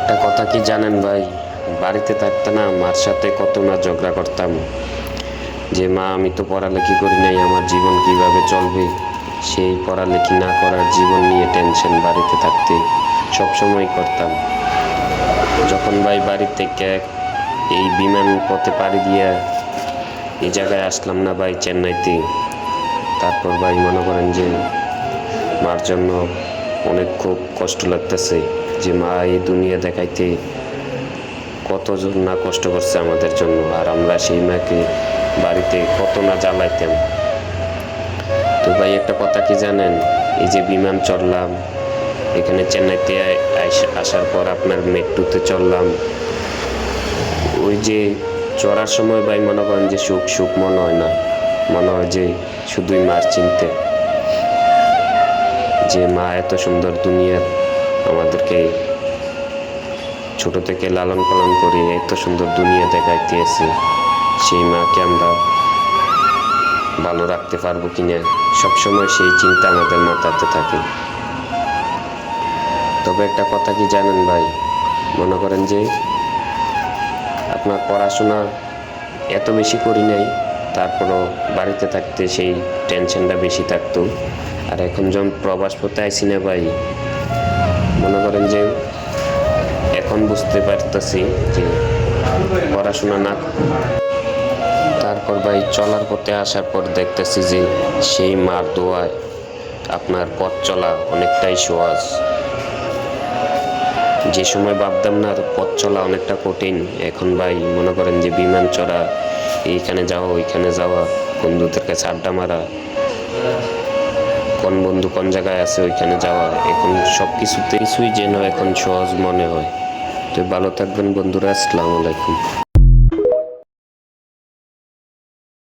একটা কথা কি জানেন ভাই, বাড়িতে থাকতে না মার সাথে কত না ঝগড়া করতাম যে মা আমি তো পড়ালেখি করি নাই, আমার জীবন কিভাবে চলবে। সেই পড়ালেখি না করার জীবন নিয়ে টেনশন বাড়িতে থাকতে সবসময় করতাম। যখন ভাই বাড়ি থেকে এই বিমান পথে পাড়ি দিয়ে এই জায়গায় আসলাম না ভাই, চেন্নাইতে, তারপর ভাই মনে করেন যে মার জন্য অনেক খুব কষ্ট লাগতেছে যে মা এই দুনিয়া দেখাইতে কতজন না কষ্ট করছে আমাদের জন্য, আর আমরা সেই মাকে বাড়িতে কত না জ্বালাইতাম। তো ভাই একটা কথা কি জানেন, এই যে বিমান চড়লাম এখানে চেন্নাইতে আসার পর আপনার মেট্রোতে চড়লাম, ওই যে চড়ার সময় ভাই মনে করেন যে সুখ সুখ মনে হয় না, মনে হয় যে শুধুই মার চিনতে, যে মা এত সুন্দর দুনিয়া আমাদেরকে ছোট থেকে লালন পালন করে এত সুন্দর দুনিয়া দেখাইতে এসে, সেই মাকে আমরা ভালো রাখতে পারবো কিনা সবসময় সেই চিন্তা আমাদের মাথাতে থাকে। তবে একটা কথা কি জানেন ভাই, মনে করেন যে আপনার পড়াশোনা এত বেশি করি নাই, তারপরও বাড়িতে থাকতে সেই টেনশনটা বেশি থাকতো। আর এখন যখন প্রবাস পথে আইসি না ভাই, মনে করেন যে এখন বুঝতে পারতেছি যে পড়াশোনা না, তারপর ভাই চলার পথে আসার পর দেখতেছি যে সেই মার দোয়ায় আপনার পথ চলা অনেকটাই সহজ। যে সময় ভাবতাম না পথ চলা অনেকটা কঠিন, এখন ভাই মনে করেন যে বিমান চড়া, এইখানে যাওয়া ওইখানে যাওয়া, বন্ধুদের কাছে আড্ডা মারা, কোন বন্ধু কোন জায়গায় আছে ওইখানে যাওয়া, এখন সব কিছুই যেন এখন সহজ মনে হয়। তো ভালো থাকবেন বন্ধুরা, আসসালামু আলাইকুম।